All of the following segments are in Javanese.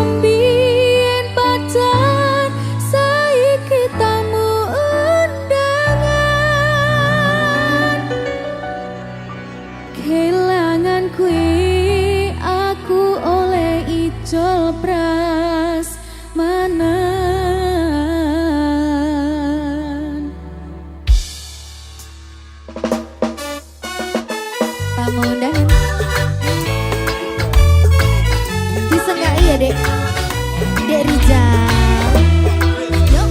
mbien pacar saiki tamu undangan. Kelangan kue aku oleh ijol pras manan. Tamu undangan bisa nggak iya dek Rizal. Yuk.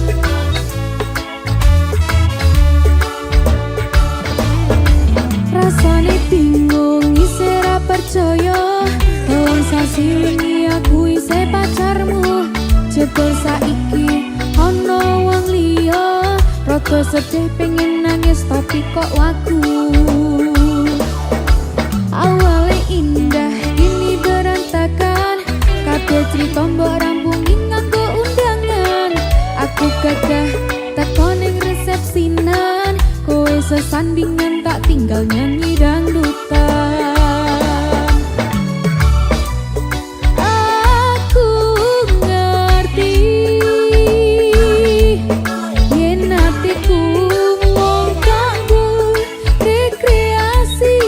Rasane bingung isih ra percaya wong sasi wingi aku isih pacarmu. Jebul saiki ana wong liya, rada sedih pengen nangis tapi kok wagu. Awale indah kini berantakan, kabeh crita mbok rampungi nganggo undangan. Aku gagah teko ning resepsinan, kowe sesandingan tak tinggal nyanyi dangdutan. Aku ngerti yen atiku mung kanggo rekreasi.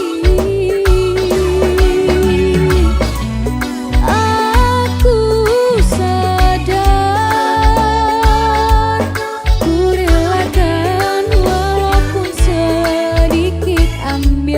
Aku sadar ku relakan walaupun sedikit ambil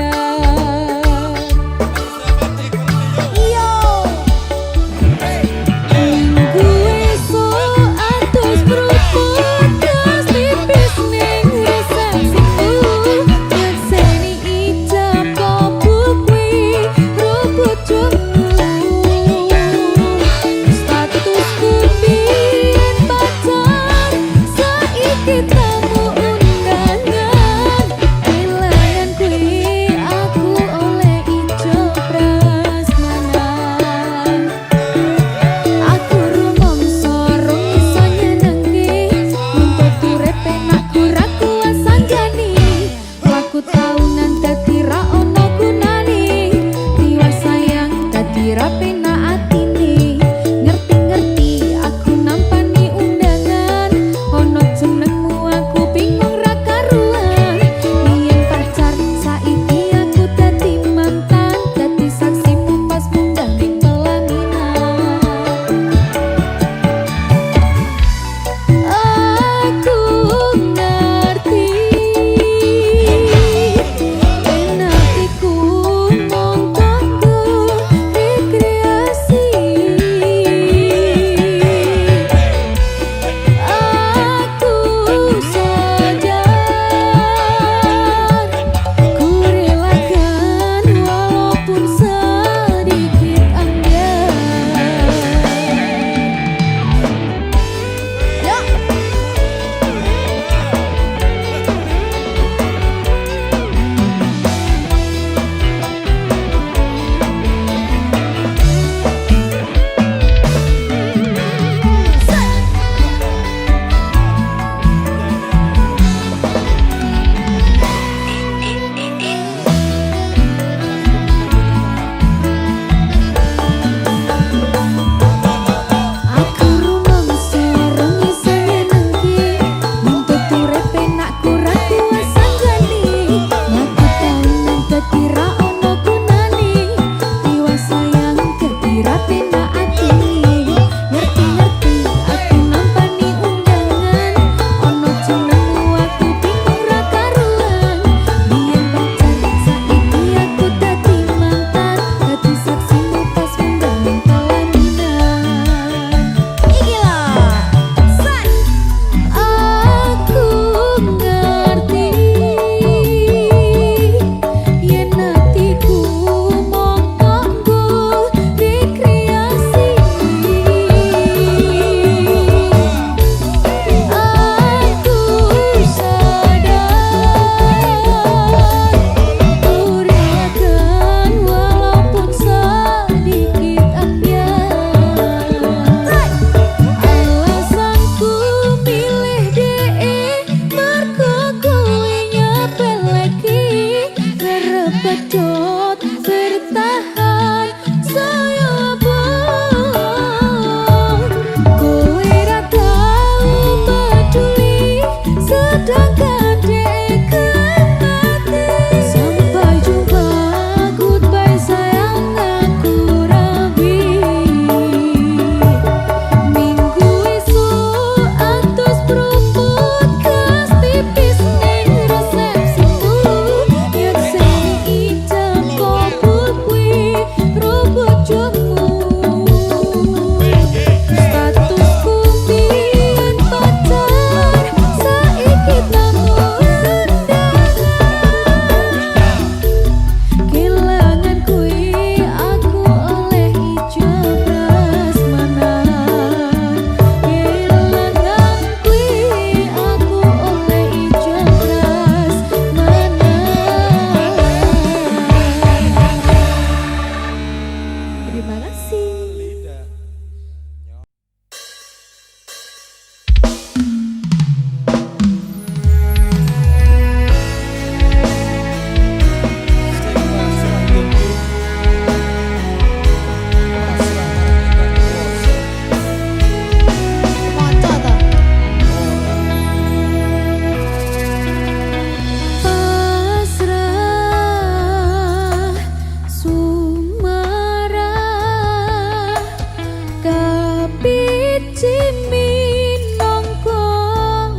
biji minangka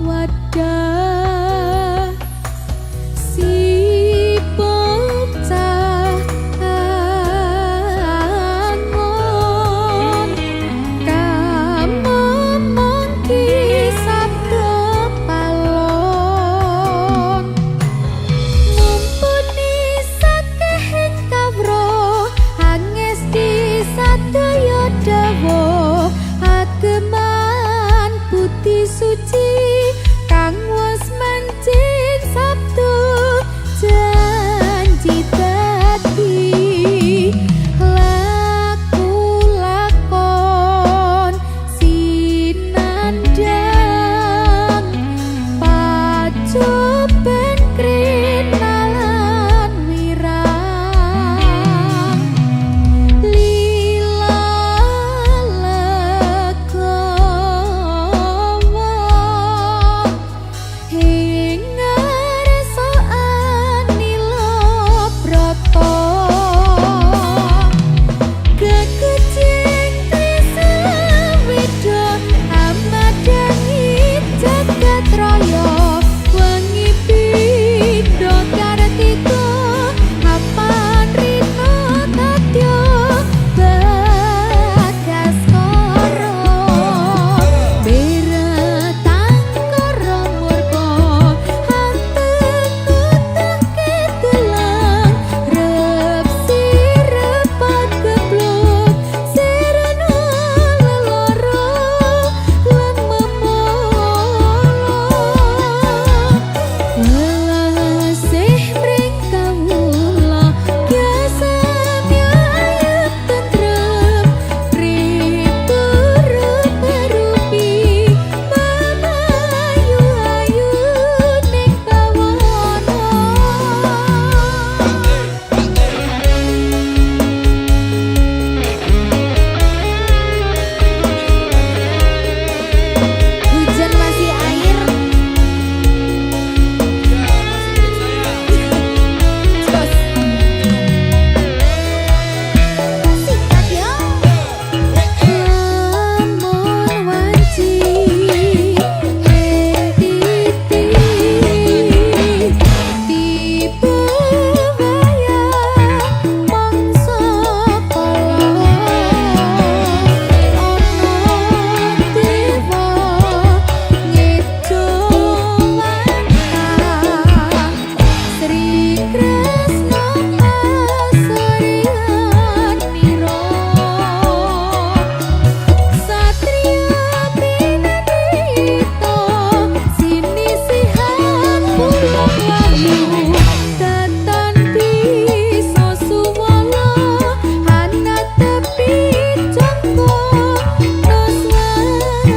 wadah si bocah angon kamomong kisah kepalon mumpuni sakehing kawro hanges di sadaya dawa ageman putih suci kang wis mancing sabtu janji dadi laku lakon sinandang pacoban krinalan wirang lila legowo hingar soan nilo broto kekucing trisawida amadangi jagat raya wengi pindho kartika apan rina tatya bagas karo beretang karo murka hanteng utake tulang repsi repat geblok serana leloro lan welasih mring kawula biasa nyayep tentrem riburu-berupi mamayu-ayu ning bawana hujan masih air Cos. Sikat yo lamun wanci titi tiba wayah mangsa kala ana dewa ngejo wantah Sri Kresna asrian nira Satria Pinanito sinisihan pulang lalu Datan bisa suwala hana tepi jangko Nuswantara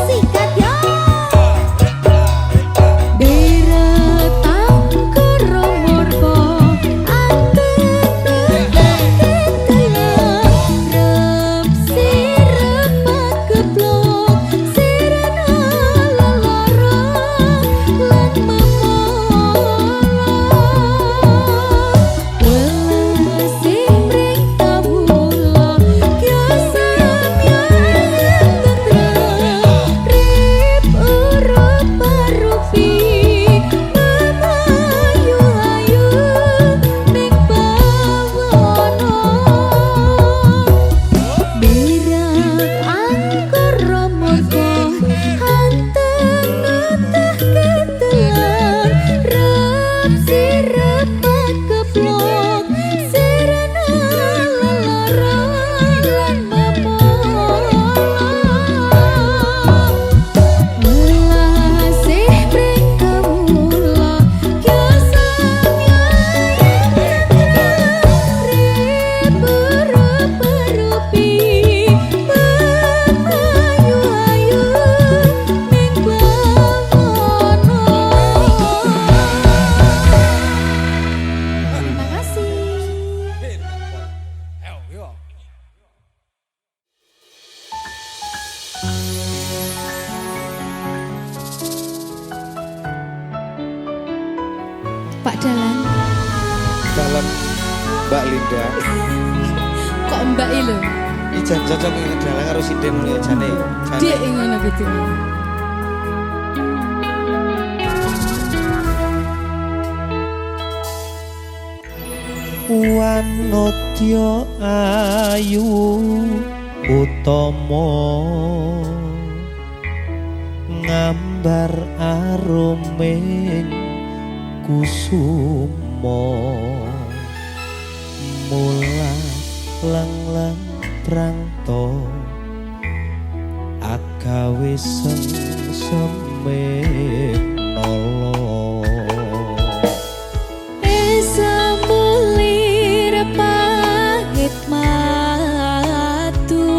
sikat ya beretang karo murka anteng tetelang repsi repat geblok serana leloro lan welasih mring kawula biasa nyayep tentrem riburu-berupi mamayu-ayu ning bawana berak angkara murka hanteng utake tulang repsi repat geblok serana leloro lan welasih mring kawula biasa nyayep tentrem riburu-berupi mamayu-ayu ning bawana terima kasih Pak Dalan Dalam Mbak Linda. kok Mbak Ilu. Ijan cocok ini dalang karo sinden ya jane. Dik ngono gitu. Wanodya ayu utama ngambar aruming kusuma mula lang-lang prangto agawe semek nolo Esa mulir pahit matu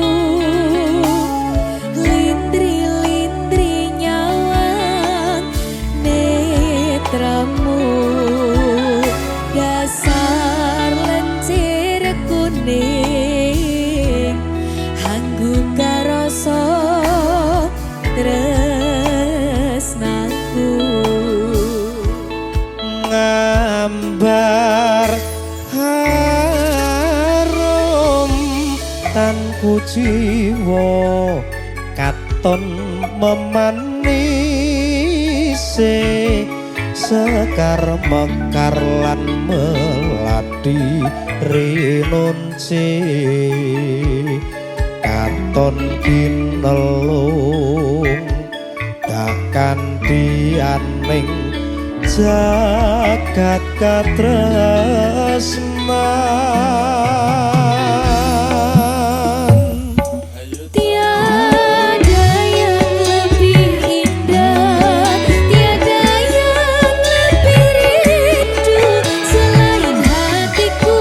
lindri-lindri nyawang netramu dasar lencir kuning hanggu karasa tresnaku ngambar harum tanku jiwa katon memanise sekar mekar lan melati rinunce katon kinelung takkan dianing jagat katresnan tiada yang lebih indah tiada yang lebih rindu selain hatiku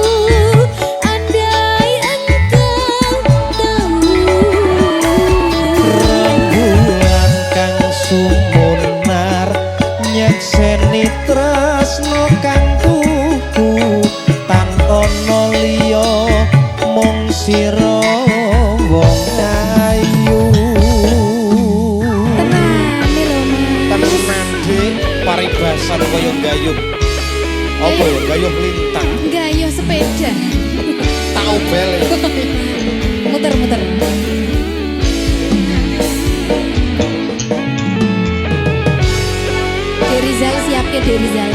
andai engkau tahu rembulan kang sumunar nyekseni tresno kang tuku tan ana liya mung sira wong ayu tenan dik paribasan kaya gayuh apa ya gayuh lintang gayuh sepeda tau bel muter-muter Derizal siap ke Derizal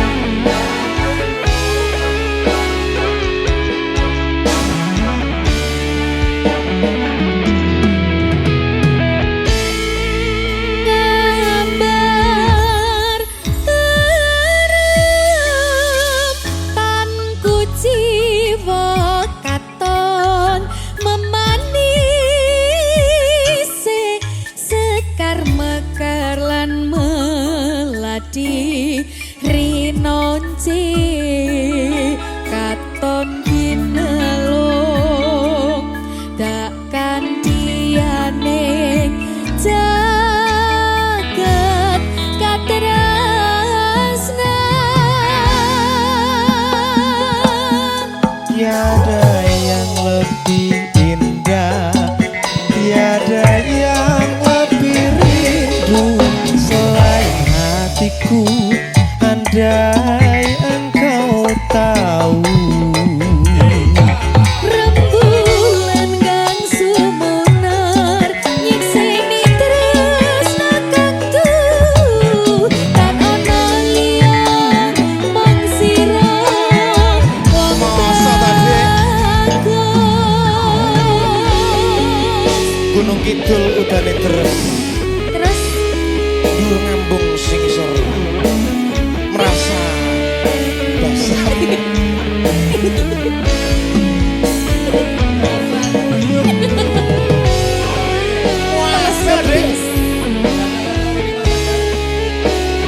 gambar terem tanku jiwa katon memanisi sekar mekar lan melati rinonci katon ginelung takkan dianing jagat katresnan tiada yang lebih indah tiada yang lebih rindu selain hatiku andai engkau tahu rembulan kang sumunar nyekseni tresna kang tuhu tan ana liya mung sira wong Masa ta, Dik? bagus Gunung Kidul udane terus terus dur ngambung sing isor merasa basah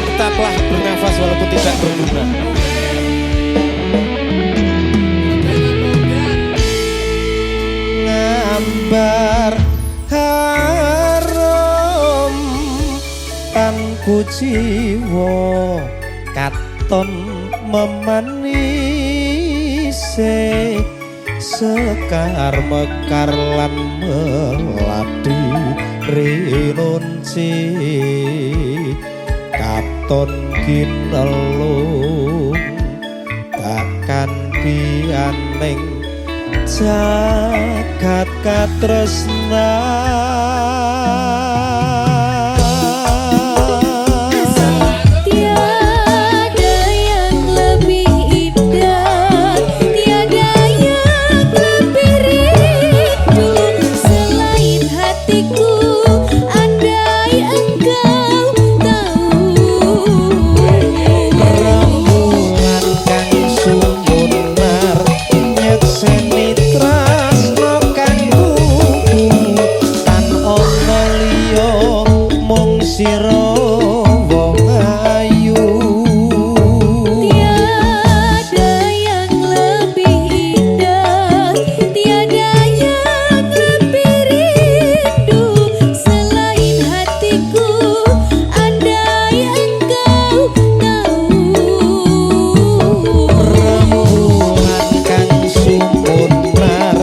tetaplah bernafas walaupun tidak berguna ngambar harum tanku jiwa katon memanise sekar mekar lan melati rinunci katon ginelung takkan dianing jagat sifat katresnan. Tiada yang lebih indah, tiada yang lebih rindu selain hatiku. Andai engkau tahu, Rembulan kang sumunar nyekseni tresno kang kuku tan ana liya mung sira wong ayu. tiada yang lebih indah, tiada yang lebih rindu selain hatiku. Andai engkau tahu, Rembulan kang sumunar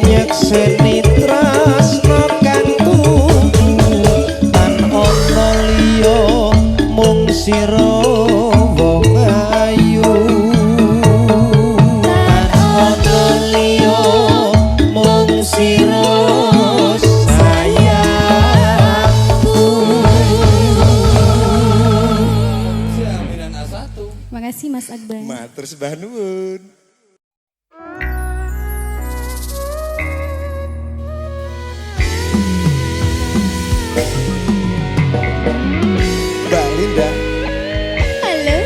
nyekseni tresno kang kuku tan ana liya mung sira wong ayu. Tan ana liya mung sira sayangku. Makasih Mas Akbar. Matur sembah nuwun. Mbak Linda Halo,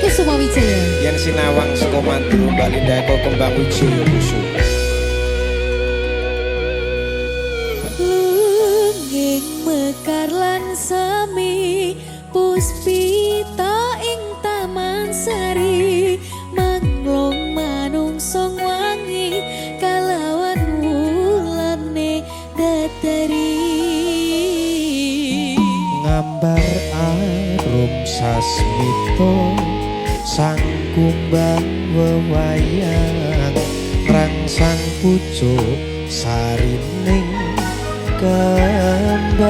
Kusuma Wijaya. yang sinawang saka Mandura, Mbak Linda Eko Kembang Wijaya Kusuma. Lunging mekar lan semi puspita ing taman sari, manglong manungsong wangi kalawan wulane datari. Ngambar arum sasmito sang kumbang wewayang rangsang pucuk sarining kembang.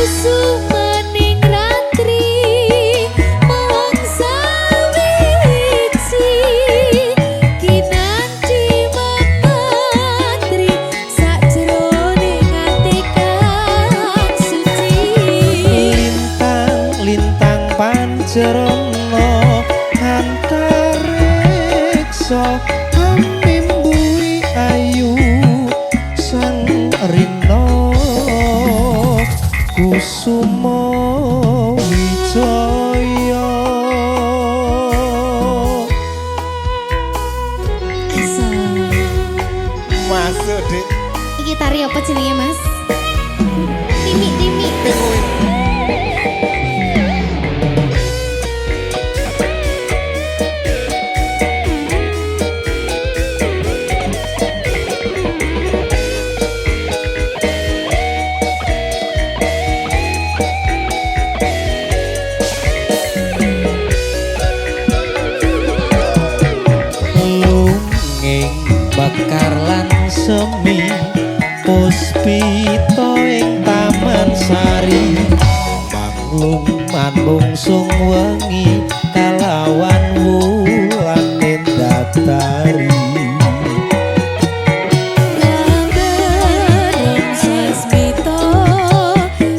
Kusumaning ratri mangsa wiji, kinanti mamatri sajroning ati kang suci. Lintang pancerna antariksa mimbuhi ayu sang rina Kusuma Wijaya. Masuk Dik. Iki tari apa jenenge Mas? Timi. Lunging bakar lan semi puspita ing taman sari, manglung manungsung wengi kalawan wulane datari. Gambaran sasmito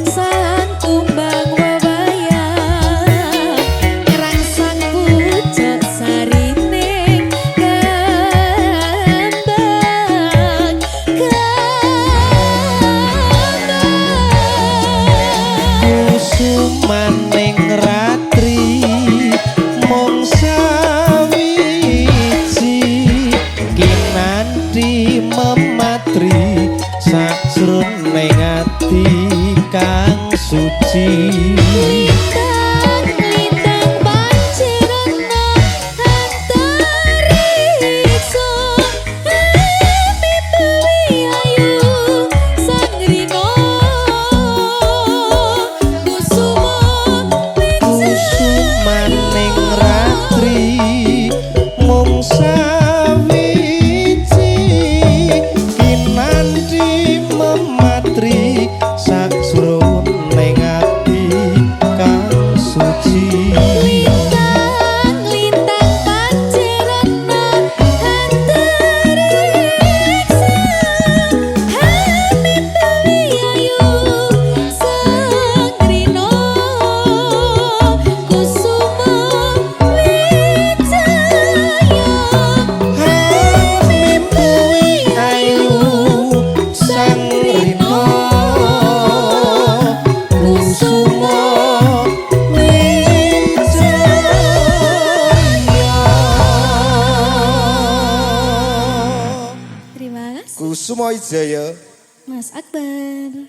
sang kumbang wewayang, rangsang pucuk sarining kembang. Sumoijaya. Mas Akbar.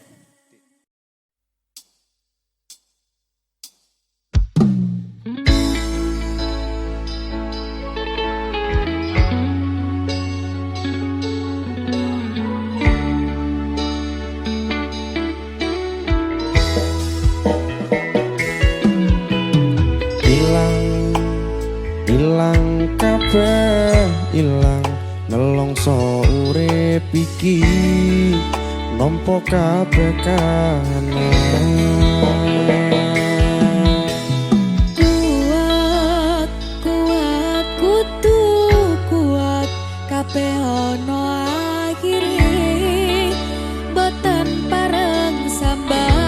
Ilang kabeh ilang nelongso urip iki nampa kabeh kahanan Kuat, kuat, kudu kuat kabeh ono akhire boten pareng sambat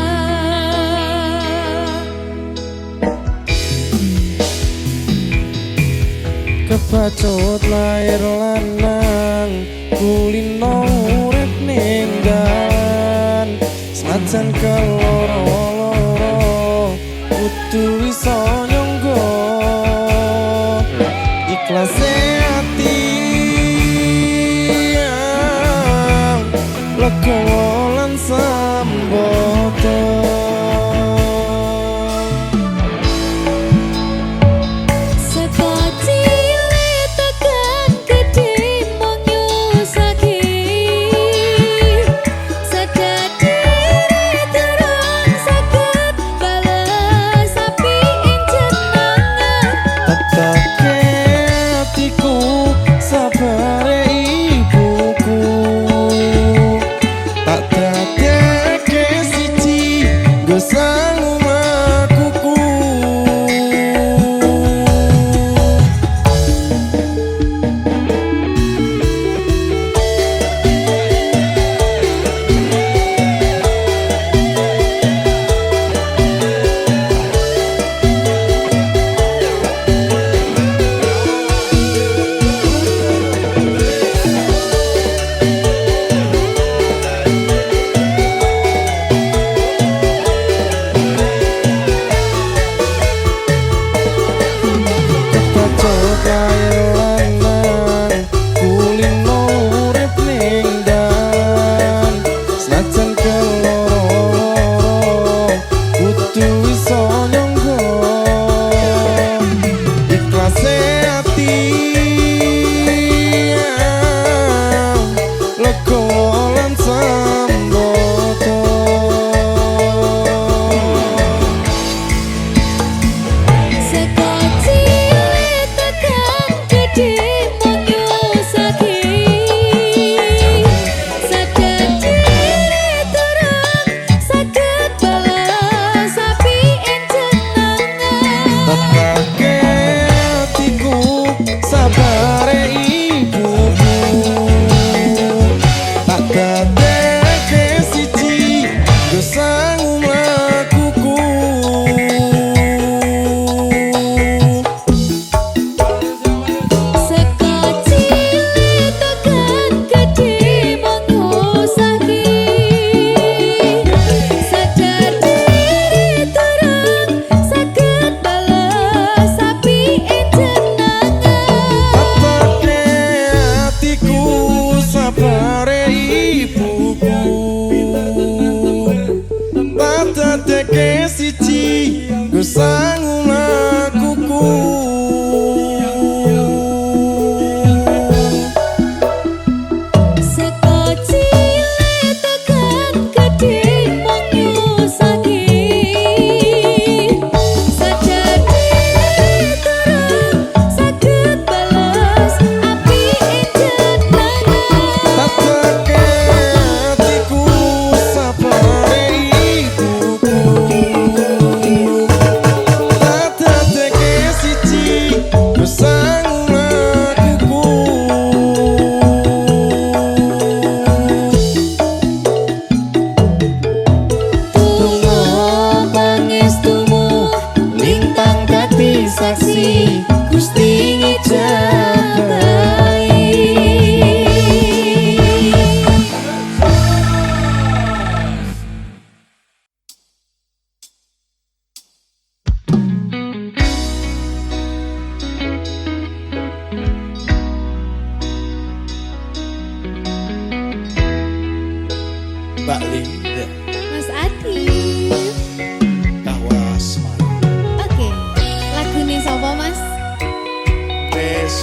kebacut lair lanang kulino urip ning dalan senajan keloro-loro kudu iso nyangga ikhlase ati legowo lan sambodo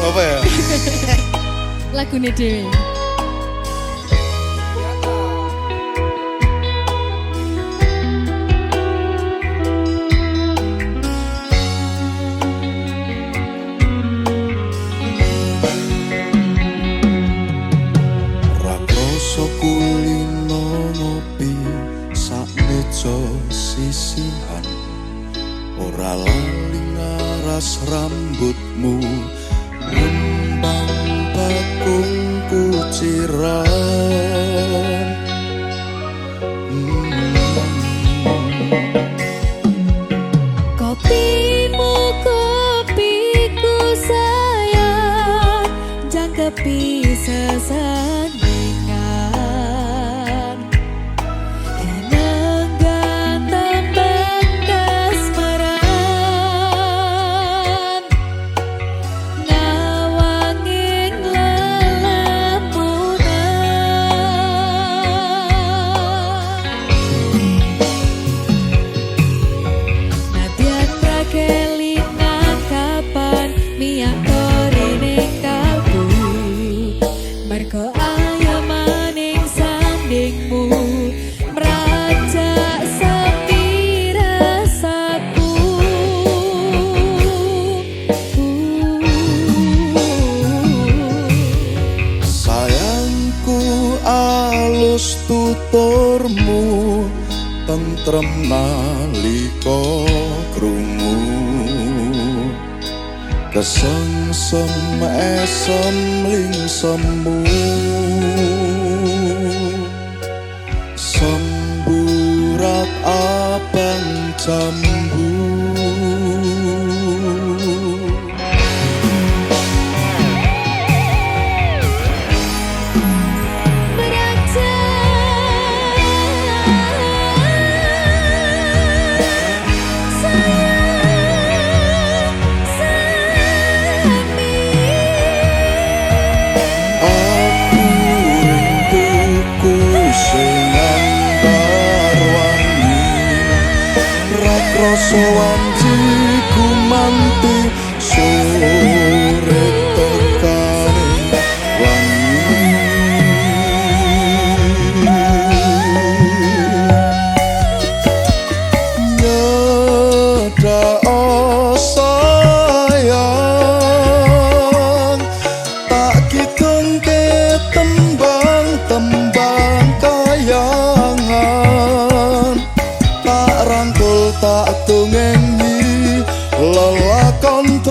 Apa ya? Lagune dhewe. Rakrasa kulino ngopi sak meja sisihan, ora lali ngaras rambutmu ngembang bakung kuciran. Kopimu kopiku sayang, jangkepi sesandingan. Enenggan tembang kasmaran, ngawanging lelamunan. Nadyan rakelingan kapan miyak korine kalbu, mergo ayo maning sandingmu merajak sepi rasaku. Sayangku alus tuturmu, tentrem nalika krungu, kesengsem esem lingsemu, semburat abang jambu. Rasa wanjiku manti sore tekane wangi. Nyedak sayang, tak kidungke tembang-tembang kayangan, tak rangkul tak tungengi lelakon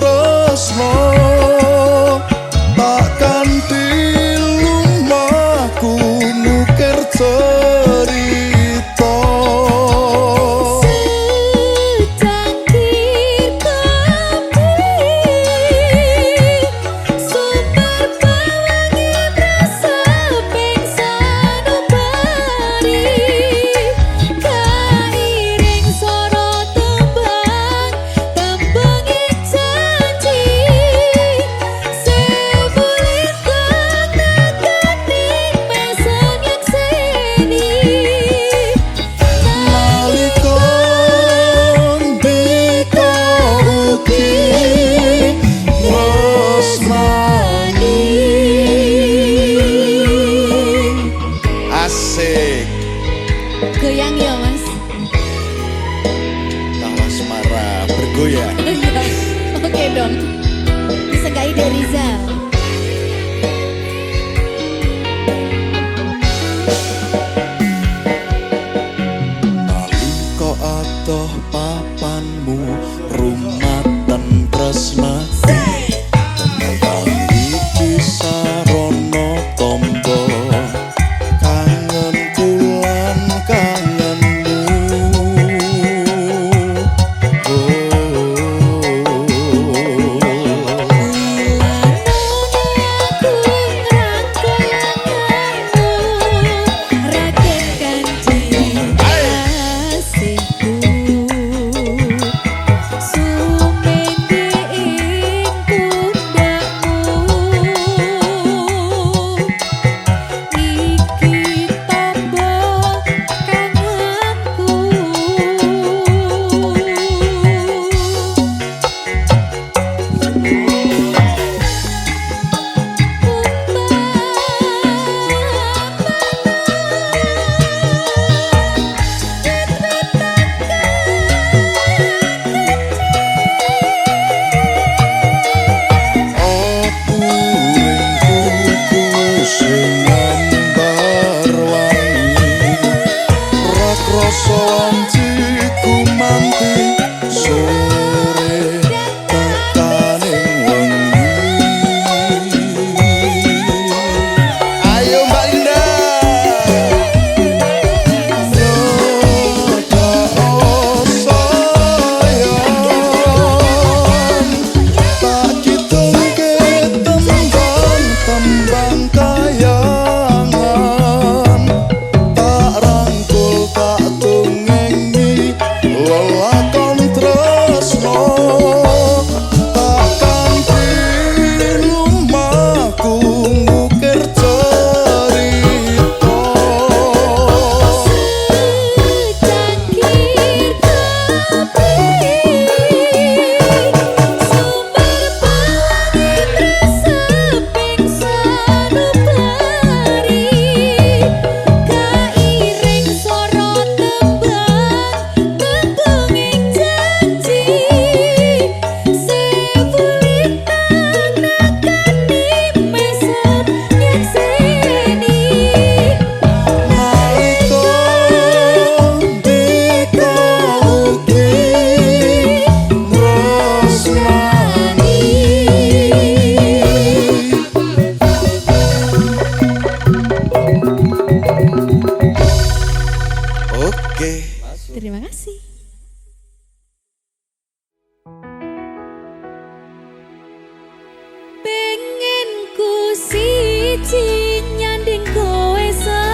siji nyanding kowe selawase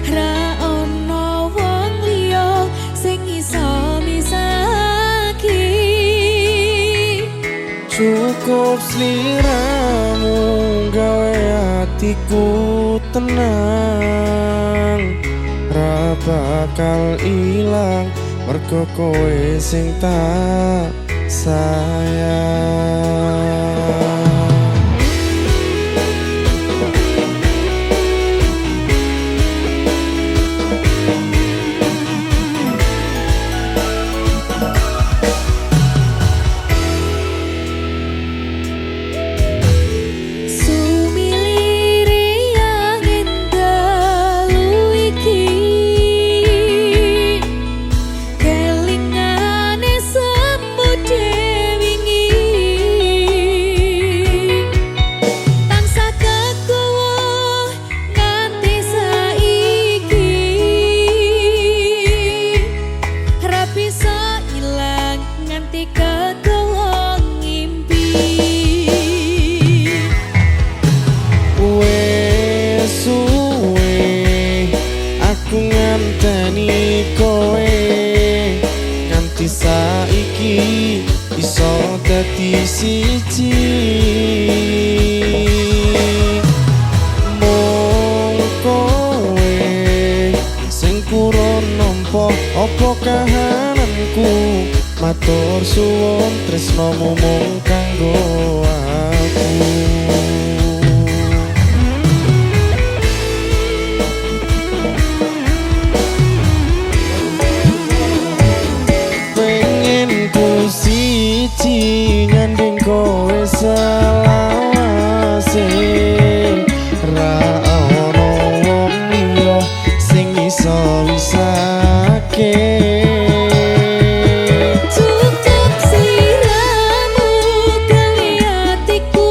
ra ono wong liya sing iso misaki. Cukup sliramu gawe hatiku tenang, ra bakal ilang mergo kowe sing tak sayang. Saiki iso dadi siji, mung kowe sing kurang nampa apa kahananku. Matur suwun tresnomu mung kanggo aku. Nyanding kowe selawase ra ono wong liya sing iso wisake. Cukup sliramu gawe hatiku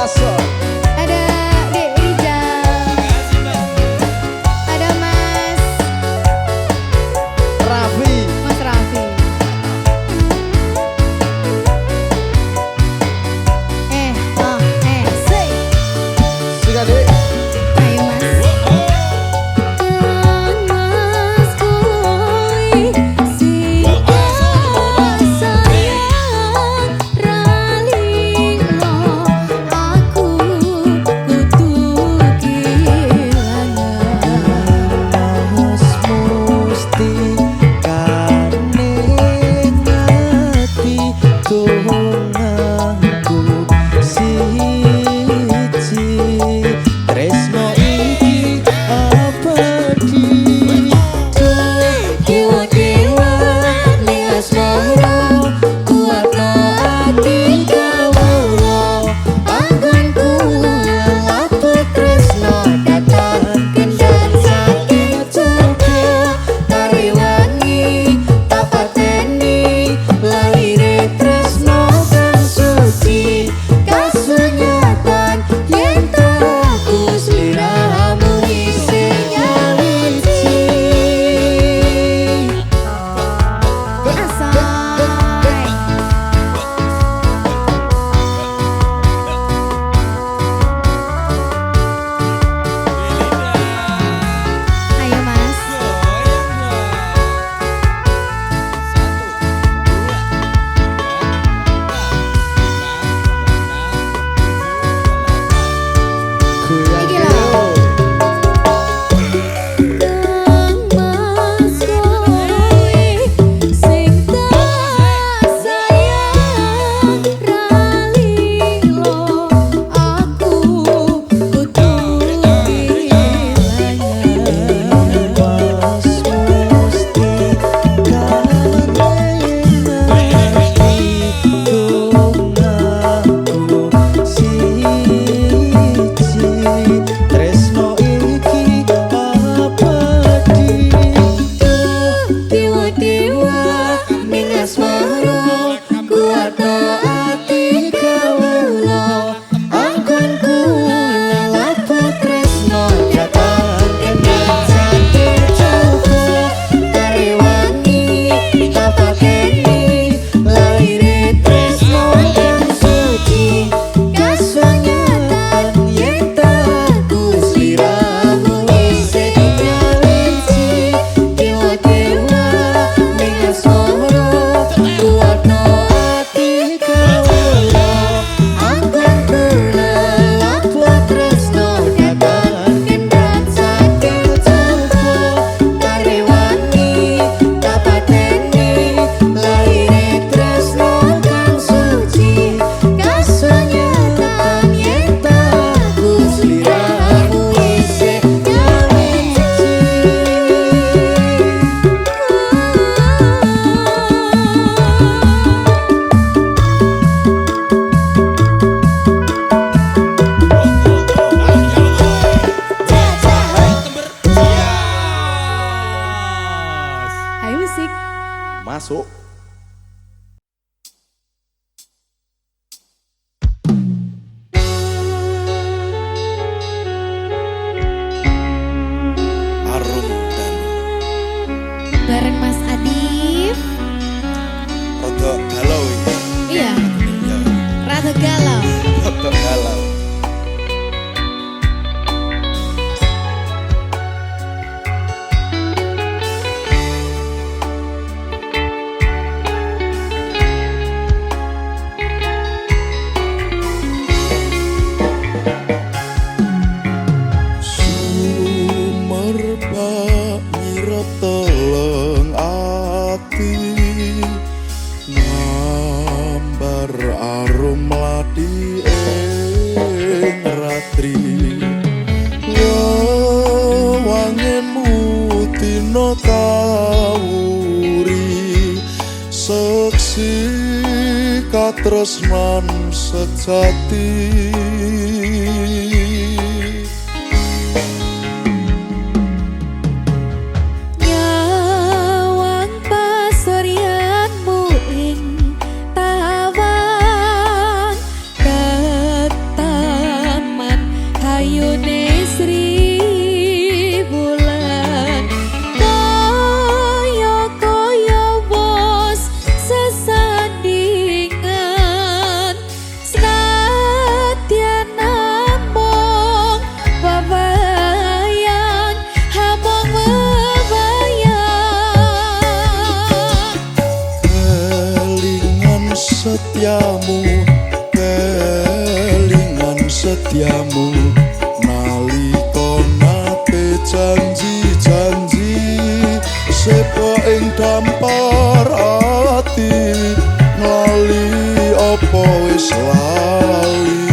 Paso. Ada Dek Rijal. Ada Mas Raffi. Raffi. Say. Siga dek. Ayo Mas. Mas kowe sing sayang ralingno aku kudu kelangan Mas musti kaning ati donganku siji tresno iki abadi Dewa-dewa ning asmara kuatno ati kawula anggonku lapu tresno datang kendang saking coba kariwangi tak pateni lahire tresno kang suci kasunyatan yen aku sliramu isih nyawiji Asai. Ayo Mas. Iki lho. Mas kowe sing tak sayang ralilo aku kudu kelangan Mas musti kaning ati donganku siji tresno iki abadi Dewa-dewa ning asmara kuatno ati kawula anggonku lapu tresno datang kendang saking coba kariwangi tak pateni lahire tresno kang suci kasunyatan yen aku sliramu isih nyawiji Dewa-dewa ning asmara kuatno ati kawula anggonku lapu tresno datang kendang saking coba kariwangi tak pateni lahire tresno kang suci kasunyatan yen aku sliramu isih Ayo musik. Masuk. Arum dan Bareng Mas Adif. rodok galau iki. Iya, Ya, rada galau. rodok galau. Sumerbak nyirep teleng ati ngambar arum mladi ing ratri wangenmu dina kawuri seksi katresnan sejati Nyawang pasuryanmu ing tawang setiamu nalika nate janji-janji sepo ing dampar ati ngali apa wis lali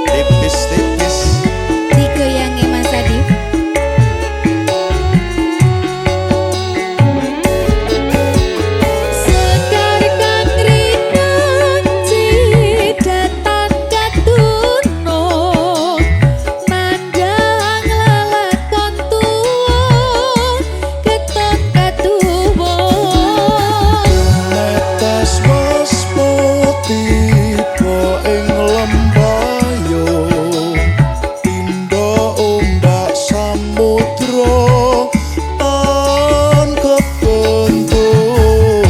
tipis-tipis Digoyangi Mas Adif. Sekar kang rino cidatan katuno mandang lelakon tuwa keton katuwa netes mas tiba ing lembayo tindo ombak samudra tan kebentuk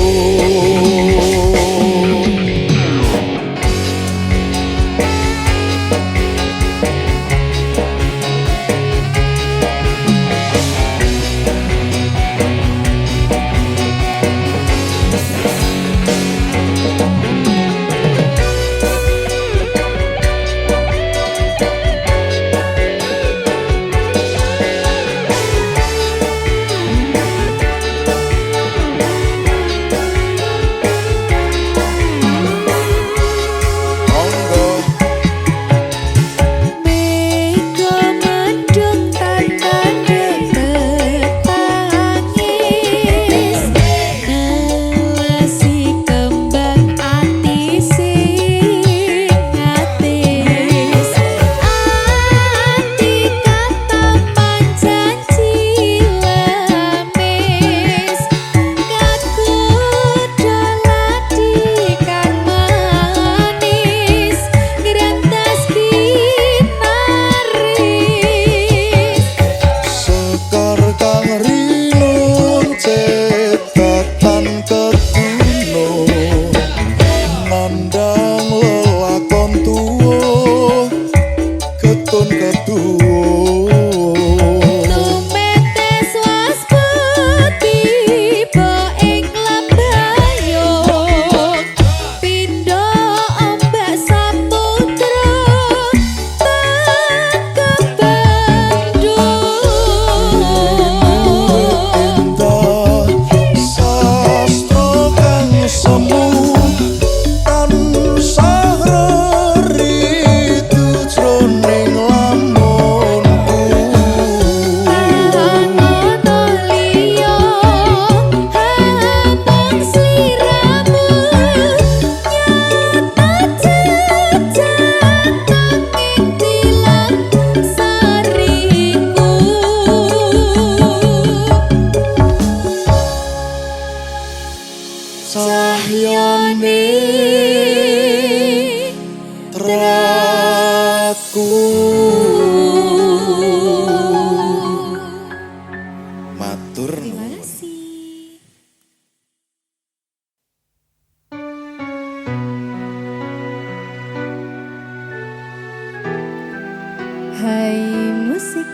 monggo Mega mendung tanda deket tangis Nelasi kembang ati sing atis Ati kata panjanji lemis Kakudo ladi kang manis Ngerantas kinaris sekar kang rinung cekatan ketuno nandang lelakon tuwa ketun ketuwa Tumetes waspada tiba ing lembayung Pindha ombak samudra tak kebendung indah sastra kang semu tansah reritu jroning lamunku Ana liya hateng sliramu nyata jejak nanging tilang sariku cahyane traku matur Terima kasih. Hai musik.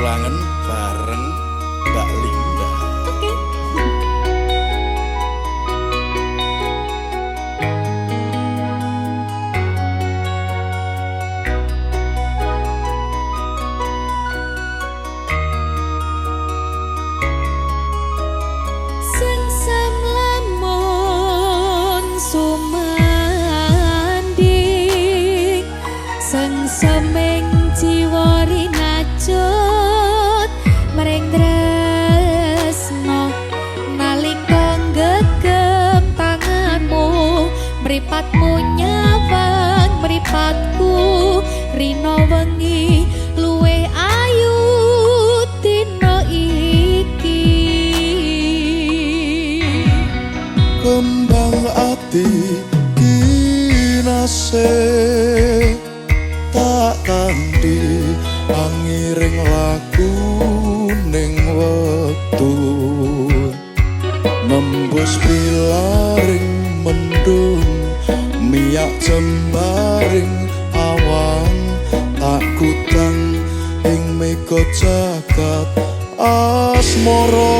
tulangen bareng Mbak Linda. Oke. Sengsem lamun sumanding sengseming jiwa rinajut mereng tresno nalika gegem tanganmu mripatmu nyawang mripatku rino wengi luwih ayu dina iki. Kembang ati kinase tak kanthi angiring laku ning wektu nembus pilaring mendung miyak jembaring awang tak kutang ing mega jagat asmara.